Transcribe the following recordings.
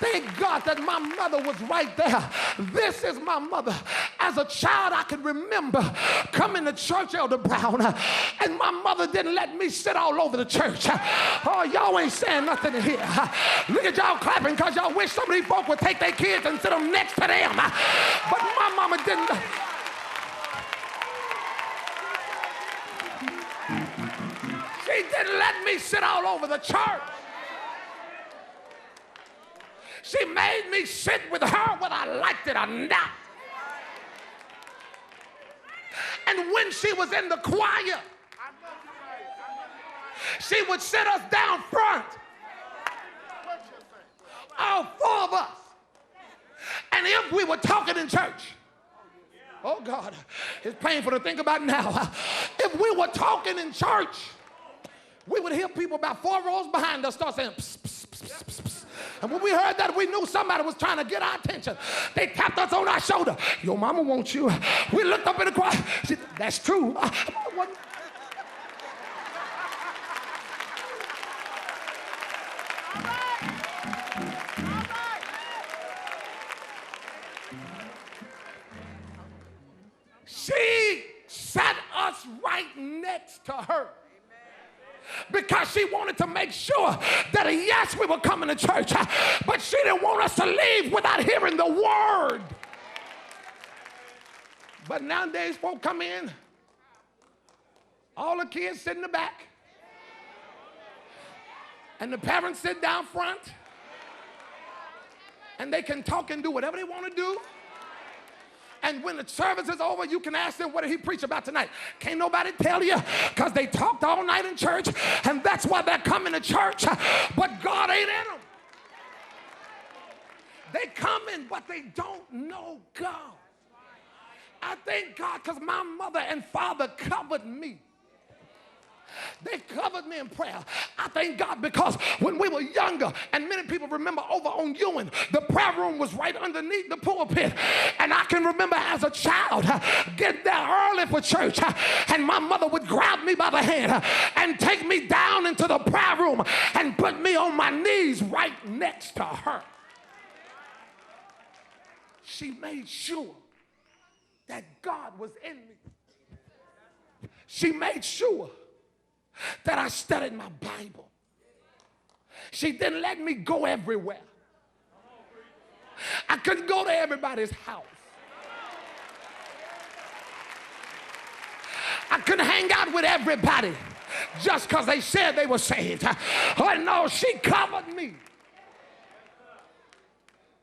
Thank God that my mother was right there. This is my mother. As a child, I can remember coming to church, Elder Brown, and my mother didn't let me sit all over the church. Oh, y'all ain't saying nothing in here. Look at y'all clapping because y'all wish some of these folk would take their kids and sit them next to them. But my mama didn't. She didn't let me sit all over the church. She made me sit with her whether I liked it or not. And when she was in the choir, she would sit us down front, all four of us. And if we were talking in church, oh God, it's painful to think about now. If we were talking in church, we would hear people about 4 rows behind us start saying, psst, psst, psst, psst, psst. And when we heard that, we knew somebody was trying to get our attention. They tapped us on our shoulder. Your mama wants you. We looked up in the choir. She, that's true. She sat us right next to her. Because she wanted to make sure that yes, we were coming to church, but she didn't want us to leave without hearing the word. But nowadays, folk come in, all the kids sit in the back, and the parents sit down front, and they can talk and do whatever they want to do. And when the service is over, you can ask them, what did he preach about tonight? Can't nobody tell you because they talked all night in church, and that's why they're coming to church, but God ain't in them. They come in, but they don't know God. I thank God because my mother and father covered me. They covered me in prayer. I thank God because when we were younger, and many people remember over on Ewan, the prayer room was right underneath the pulpit. And I can remember as a child getting there early for church, and my mother would grab me by the hand and take me down into the prayer room and put me on my knees right next to her. She made sure that God was in me. She made sure that I studied my Bible. She didn't let me go everywhere. I couldn't go to everybody's house. I couldn't hang out with everybody just because they said they were saved. Oh no, she covered me.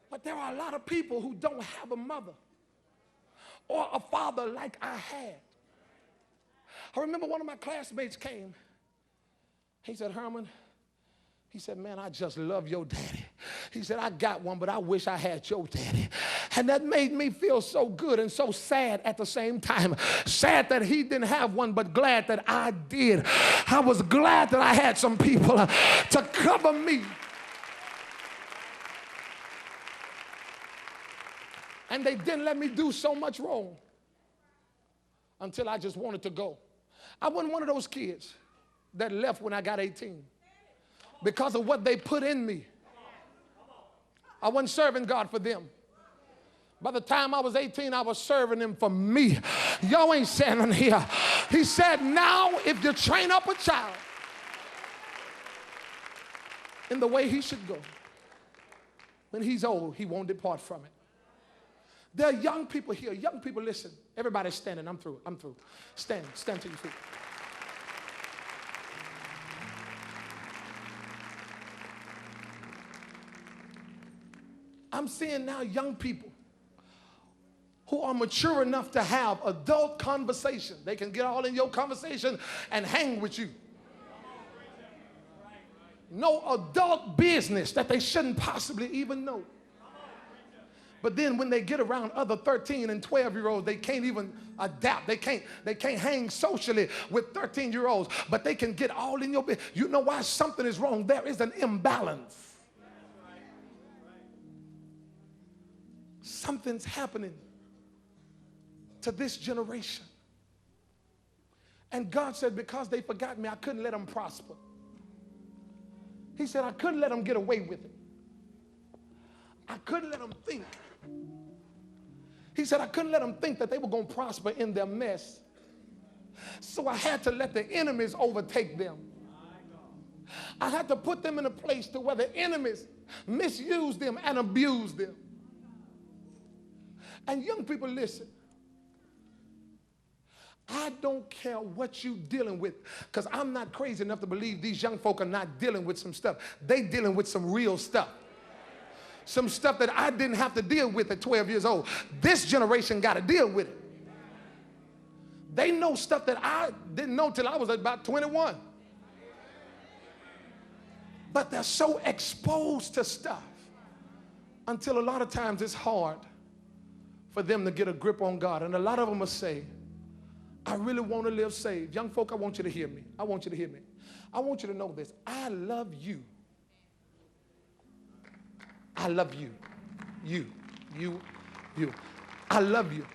But there are a lot of people who don't have a mother or a father like I had. I remember one of my classmates came. He said, Herman, he said, man, I just love your daddy. He said, I got one, but I wish I had your daddy. And that made me feel so good and so sad at the same time. Sad that he didn't have one, but glad that I did. I was glad that I had some people to cover me. And they didn't let me do so much wrong until I just wanted to go. I wasn't one of those kids that left when I got 18 because of what they put in me. I wasn't serving God for them. By the time I was 18, I was serving him for me. Y'all ain't standing here. He said, now if you train up a child in the way he should go, when he's old, he won't depart from it. There are young people here. Young people, listen. Everybody's standing. I'm through. Stand to your feet. I'm seeing now young people who are mature enough to have adult conversation. They can get all in your conversation and hang with you. No adult business that they shouldn't possibly even know. But then when they get around other 13 and 12-year-olds, they can't even adapt. They can't hang socially with 13-year-olds, but they can get all in your business. You know why? Something is wrong. There is an imbalance. Something's happening to this generation. And God said, because they forgot me, I couldn't let them prosper. He said, I couldn't let them get away with it. I couldn't let them think. He said, I couldn't let them think that they were going to prosper in their mess. So I had to let the enemies overtake them. I had to put them in a place to where the enemies misuse them and abuse them. And young people, listen. I don't care what you're dealing with, because I'm not crazy enough to believe these young folk are not dealing with some stuff. They dealing with some real stuff. Some stuff that I didn't have to deal with at 12 years old. This generation got to deal with it. They know stuff that I didn't know till I was about 21. But they're so exposed to stuff until a lot of times it's hard for them to get a grip on God. And a lot of them will say, I really want to live saved. Young folk, I want you to hear me. I want you to hear me. I want you to know this. I love you. I love you. You. I love you.